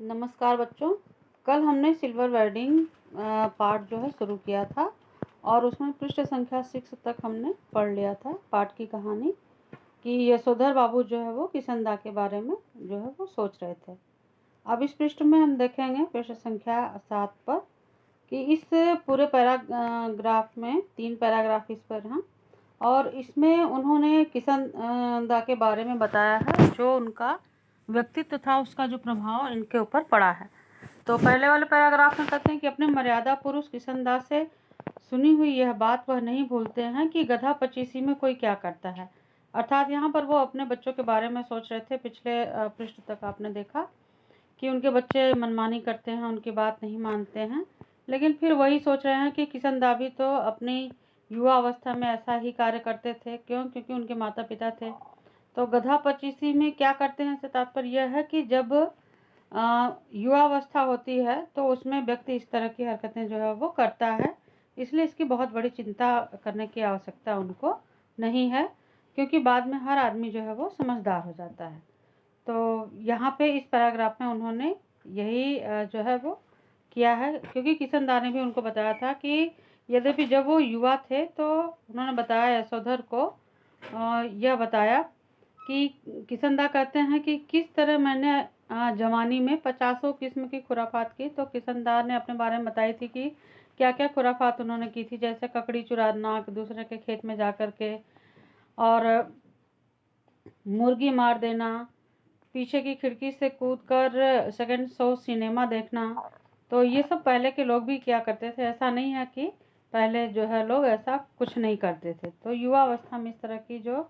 नमस्कार बच्चों। कल हमने सिल्वर वेडिंग पार्ट जो है शुरू किया था और उसमें पृष्ठ संख्या 6 तक हमने पढ़ लिया था पाठ की कहानी कि यशोधर बाबू जो है वो किशनदा के बारे में जो है वो सोच रहे थे। अब इस पृष्ठ में हम देखेंगे पृष्ठ संख्या 7 पर कि इस पूरे पैराग्राफ में 3 पैराग्राफ इस पर हैं और इसमें उन्होंने किशनदा के बारे में बताया है जो उनका व्यक्तित्व था, उसका जो प्रभाव इनके ऊपर पड़ा है। तो पहले वाले पैराग्राफ में कहते हैं कि अपने मर्यादा पुरुष किशनदा से सुनी हुई यह बात वह नहीं भूलते हैं कि गधा पचीसी में कोई क्या करता है। अर्थात यहाँ पर वो अपने बच्चों के बारे में सोच रहे थे। पिछले पृष्ठ तक आपने देखा कि उनके बच्चे मनमानी करते हैं, उनकी बात नहीं मानते हैं, लेकिन फिर वही सोच रहे हैं कि किशनदा भी तो अपनी युवा अवस्था में ऐसा ही कार्य करते थे। क्योंकि उनके माता पिता थे। तो गधा पचीसी में क्या करते हैं से तात्पर्य यह है कि जब युवा अवस्था होती है तो उसमें व्यक्ति इस तरह की हरकतें जो है वो करता है, इसलिए इसकी बहुत बड़ी चिंता करने की आवश्यकता उनको नहीं है, क्योंकि बाद में हर आदमी जो है वो समझदार हो जाता है। तो यहाँ पे इस पैराग्राफ में उन्होंने यही जो है वो किया है, क्योंकि किशनदा ने भी उनको बताया था कि यद्यपि जब वो युवा थे तो उन्होंने बताया यशोधर को यह बताया कि किशनदा कहते हैं कि किस तरह मैंने जवानी में 50 किस्म की खुराफात की। तो किशनदा ने अपने बारे में बताई थी कि क्या क्या खुराफात उन्होंने की थी, जैसे ककड़ी चुराना, दूसरे के खेत में जा कर के, और मुर्गी मार देना, पीछे की खिड़की से कूदकर सेकंड शो सिनेमा देखना। तो ये सब पहले के लोग भी किया करते थे, ऐसा नहीं है कि पहले जो है लोग ऐसा कुछ नहीं करते थे। तो युवा अवस्था में इस तरह की जो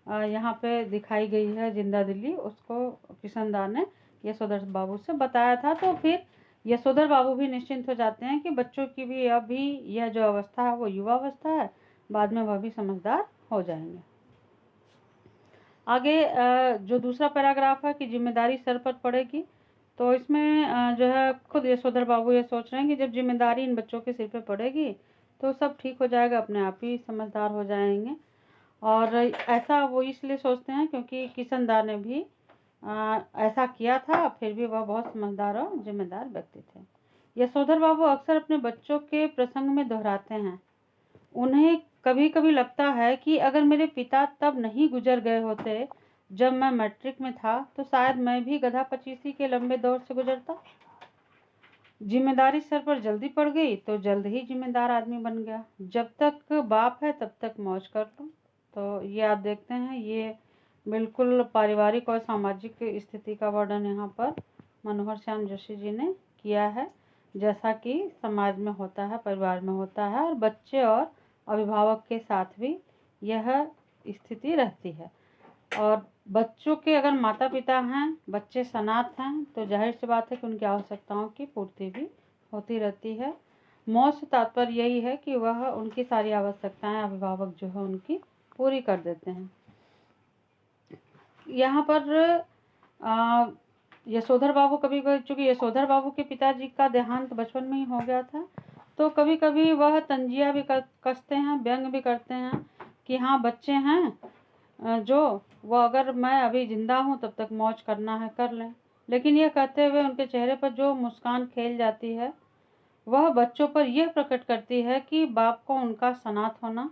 यहाँ पे दिखाई गई है जिंदा दिली, उसको किशनदा ने यशोधर बाबू से बताया था। तो फिर यशोधर बाबू भी निश्चिंत हो जाते हैं कि बच्चों की भी अभी यह जो अवस्था है वो युवा अवस्था है, बाद में वह भी समझदार हो जाएंगे। आगे जो दूसरा पैराग्राफ है कि जिम्मेदारी सर पर पड़ेगी, तो इसमें जो है खुद यशोधर बाबू ये सोच रहे हैं कि जब जिम्मेदारी इन बच्चों के सिर पर पड़ेगी तो सब ठीक हो जाएगा, अपने आप ही समझदार हो जाएंगे। और ऐसा वो इसलिए सोचते हैं क्योंकि किशनदा ने भी ऐसा किया था, फिर भी वह बहुत समझदार और जिम्मेदार व्यक्ति थे। यशोधर बाबू अक्सर अपने बच्चों के प्रसंग में दोहराते हैं, उन्हें कभी कभी लगता है कि अगर मेरे पिता तब नहीं गुजर गए होते जब मैं मैट्रिक में था तो शायद मैं भी गधा पचीसी के लंबे दौर से गुजरता। जिम्मेदारी सर पर जल्दी पड़ गई तो जल्द ही जिम्मेदार आदमी बन गया। जब तक बाप है तब तक मौज कर लो। तो ये आप देखते हैं, ये बिल्कुल पारिवारिक और सामाजिक स्थिति का वर्णन यहाँ पर मनोहर श्याम जोशी जी ने किया है, जैसा कि समाज में होता है, परिवार में होता है, और बच्चे और अभिभावक के साथ भी यह स्थिति रहती है। और बच्चों के अगर माता पिता हैं, बच्चे सनाथ हैं, तो जाहिर सी बात है कि उनकी आवश्यकताओं की पूर्ति भी होती रहती है। मौज से तात्पर्य यही है कि वह उनकी सारी आवश्यकताएं अभिभावक जो है उनकी पूरी कर देते हैं। यहाँ पर यशोधर बाबू चूँकि यशोधर बाबू के पिताजी का देहांत बचपन में ही हो गया था, तो कभी कभी वह तंजिया भी कसते हैं, व्यंग भी करते हैं कि हाँ बच्चे हैं जो वो अगर मैं अभी जिंदा हूँ तब तक मौज करना है कर लें। लेकिन यह कहते हुए उनके चेहरे पर जो मुस्कान खेल जाती है वह बच्चों पर यह प्रकट करती है कि बाप को उनका सनाथ होना,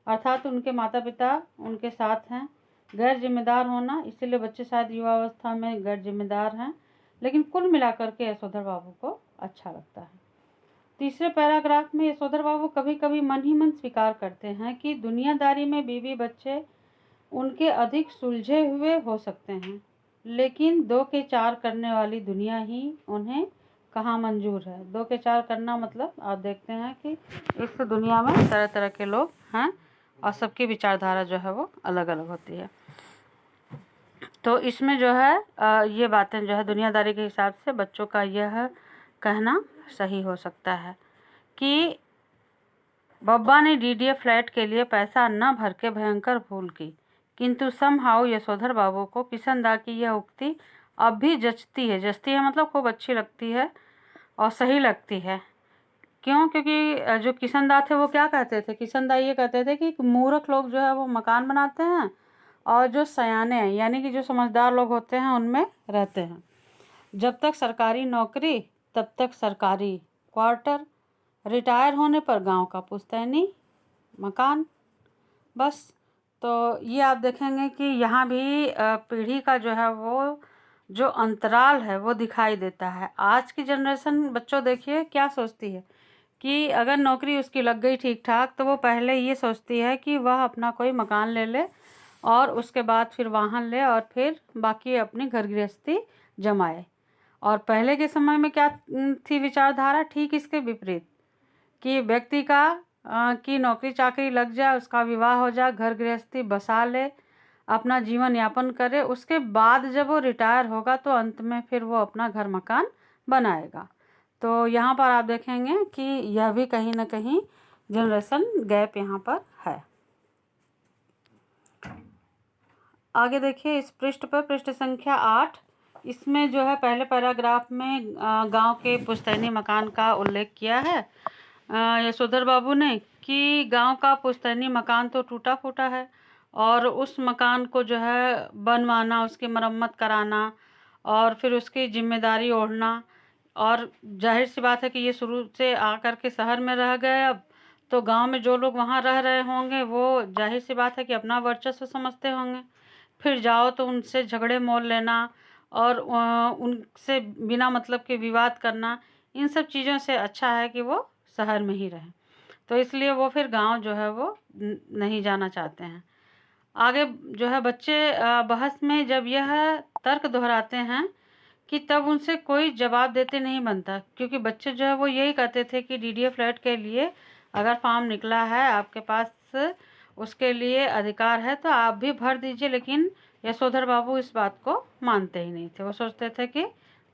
अर्थात उनके माता पिता उनके साथ हैं, गैर जिम्मेदार होना, इसीलिए बच्चे शायद युवा अवस्था में गैर जिम्मेदार हैं, लेकिन कुल मिलाकर के यशोधर बाबू को अच्छा लगता है। तीसरे पैराग्राफ में यशोधर बाबू कभी कभी मन ही मन स्वीकार करते हैं कि दुनियादारी में बीवी बच्चे उनके अधिक सुलझे हुए हो सकते हैं, लेकिन 2 के 4 करने वाली दुनिया ही उन्हें कहाँ मंजूर है। 2 के 4 करना मतलब आप देखते हैं कि इस दुनिया में तरह तरह के लोग हैं और सबकी विचारधारा जो है वो अलग अलग होती है। तो इसमें जो है ये बातें जो है दुनियादारी के हिसाब से बच्चों का यह कहना सही हो सकता है कि बब्बा ने डीडीए फ्लैट के लिए पैसा न भर के भयंकर भूल की, किंतु समहाउ यशोधर बाबू को किशनदा की यह उक्ति अब भी जचती है मतलब खूब अच्छी लगती है और सही लगती है। क्यों? क्योंकि जो किशनदा थे वो क्या कहते थे, किशनदा ये कहते थे कि मूर्ख लोग जो है वो मकान बनाते हैं और जो सयाने हैं यानी कि जो समझदार लोग होते हैं उनमें रहते हैं। जब तक सरकारी नौकरी तब तक सरकारी क्वार्टर, रिटायर होने पर गांव का पुश्तैनी मकान। बस तो ये आप देखेंगे कि यहाँ भी पीढ़ी का जो है वो जो अंतराल है वो दिखाई देता है। आज की जनरेशन बच्चों देखिए क्या सोचती है कि अगर नौकरी उसकी लग गई ठीक ठाक तो वो पहले ये सोचती है कि वह अपना कोई मकान ले ले और उसके बाद फिर वाहन ले और फिर बाकी अपनी घर गृहस्थी जमाए। और पहले के समय में क्या थी विचारधारा, ठीक इसके विपरीत, कि व्यक्ति का की नौकरी चाकरी लग जाए, उसका विवाह हो जाए, घर गृहस्थी बसा ले, अपना जीवन यापन करे, उसके बाद जब वो रिटायर होगा तो अंत में फिर वो अपना घर मकान बनाएगा। तो यहाँ पर आप देखेंगे कि यह भी कहीं ना कहीं जनरेशन गैप यहाँ पर है। आगे देखिए इस पृष्ठ पर, पृष्ठ संख्या 8, इसमें जो है पहले पैराग्राफ में गांव के पुश्तैनी मकान का उल्लेख किया है यशोधर बाबू ने कि गांव का पुश्तैनी मकान तो टूटा फूटा है और उस मकान को जो है बनवाना, उसकी मरम्मत कराना और फिर उसकी जिम्मेदारी ओढ़ना, और जाहिर सी बात है कि ये शुरू से आकर के शहर में रह गए, अब तो गांव में जो लोग वहाँ रह रहे होंगे वो जाहिर सी बात है कि अपना वर्चस्व समझते होंगे। फिर जाओ तो उनसे झगड़े मोल लेना और उनसे बिना मतलब के विवाद करना, इन सब चीज़ों से अच्छा है कि वो शहर में ही रहें। तो इसलिए वो फिर गांव जो है वो नहीं जाना चाहते हैं। आगे जो है बच्चे बहस में जब यह तर्क दोहराते हैं कि तब उनसे कोई जवाब देते नहीं बनता, क्योंकि बच्चे जो है वो यही कहते थे कि डीडीए फ्लैट के लिए अगर फॉर्म निकला है आपके पास, उसके लिए अधिकार है तो आप भी भर दीजिए। लेकिन यशोधर बाबू इस बात को मानते ही नहीं थे, वो सोचते थे कि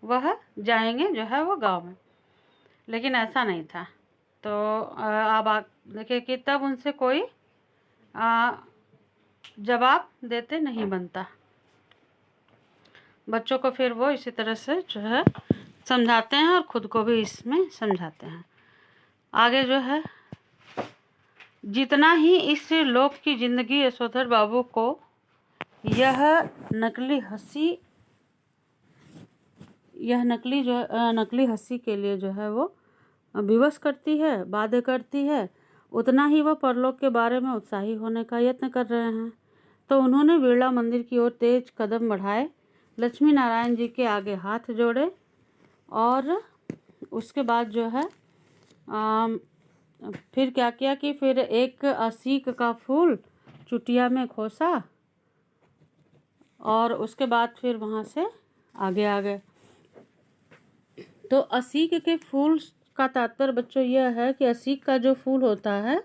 वह जाएंगे जो है वो गांव में, लेकिन ऐसा नहीं था। तो आप देखिए कि तब उनसे कोई जवाब देते नहीं बनता। बच्चों को फिर वो इसी तरह से जो है समझाते हैं और ख़ुद को भी इसमें समझाते हैं। आगे जो है जितना ही इस लोक की ज़िंदगी यशोधर बाबू को यह नकली हंसी के लिए जो है वो विवश करती है, बाध्य करती है, उतना ही वह परलोक के बारे में उत्साही होने का यत्न कर रहे हैं। तो उन्होंने बिरला मंदिर की ओर तेज कदम बढ़ाए, लक्ष्मी नारायण जी के आगे हाथ जोड़े और उसके बाद जो है फिर क्या किया कि फिर एक असीक का फूल चुटिया में खोसा और उसके बाद फिर वहाँ से आगे आ गए। तो असीक के फूल का तात्पर्य बच्चों यह है कि असीक का जो फूल होता है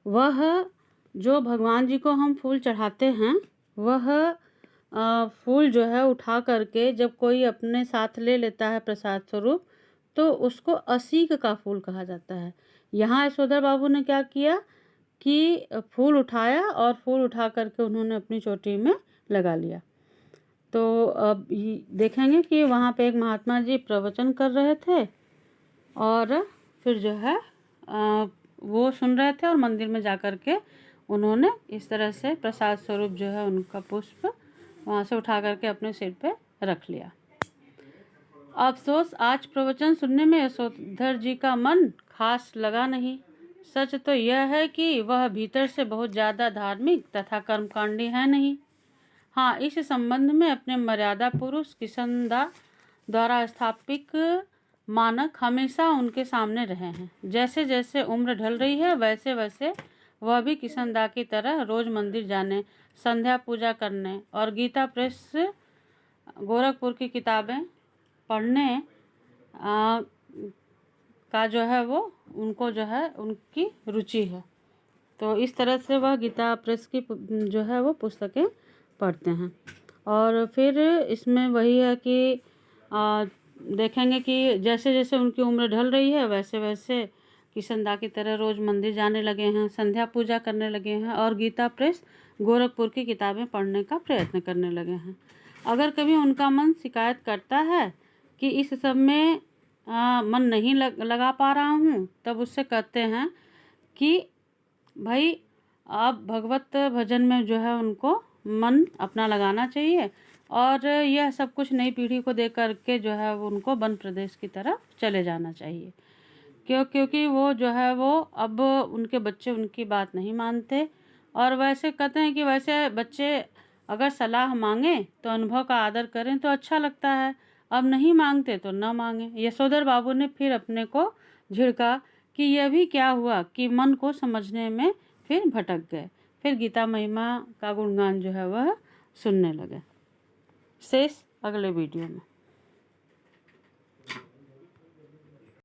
वह जो भगवान जी को हम फूल चढ़ाते हैं, वह फूल जो है उठा करके जब कोई अपने साथ ले लेता है प्रसाद स्वरूप तो उसको असीक का फूल कहा जाता है। यहाँ यशोधर बाबू ने क्या किया कि फूल उठाया और फूल उठा करके उन्होंने अपनी चोटी में लगा लिया। तो अब देखेंगे कि वहाँ पे एक महात्मा जी प्रवचन कर रहे थे और फिर जो है वो सुन रहे थे और मंदिर में जा कर के उन्होंने इस तरह से प्रसाद स्वरूप जो है उनका पुष्प वहाँ से उठा करके अपने सिर पे रख लिया। अफसोस आज प्रवचन सुनने में यशोधर जी का मन खास लगा नहीं। सच तो यह है कि वह भीतर से बहुत ज़्यादा धार्मिक तथा कर्मकांडी है नहीं। हाँ, इस संबंध में अपने मर्यादा पुरुष किशनदा द्वारा स्थापित मानक हमेशा उनके सामने रहे हैं। जैसे जैसे उम्र ढल रही है वैसे वैसे वह भी किशनदा की तरह रोज़ मंदिर जाने, संध्या पूजा करने और गीता प्रेस गोरखपुर की किताबें पढ़ने का जो है वो उनको जो है उनकी रुचि है। तो इस तरह से वह गीता प्रेस की जो है वो पुस्तकें पढ़ते हैं। और फिर इसमें वही है कि देखेंगे कि जैसे जैसे उनकी उम्र ढल रही है वैसे वैसे किशनदा की तरह रोज़ मंदिर जाने लगे हैं, संध्या पूजा करने लगे हैं और गीता प्रेस गोरखपुर की किताबें पढ़ने का प्रयत्न करने लगे हैं। अगर कभी उनका मन शिकायत करता है कि इस सब में मन नहीं लगा पा रहा हूँ, तब उससे कहते हैं कि भाई आप भगवत भजन में जो है उनको मन अपना लगाना चाहिए और यह सब कुछ नई पीढ़ी को देख करके जो है वो उनको वन प्रदेश की तरफ चले जाना चाहिए। क्योंकि वो जो है वो अब उनके बच्चे उनकी बात नहीं मानते। और वैसे कहते हैं कि वैसे बच्चे अगर सलाह मांगे तो अनुभव का आदर करें तो अच्छा लगता है, अब नहीं मांगते तो न मांगे। यशोधर बाबू ने फिर अपने को झिड़का कि यह भी क्या हुआ कि मन को समझने में फिर भटक गए। फिर गीता महिमा का गुणगान जो है वह सुनने लगे। शेष अगले वीडियो में।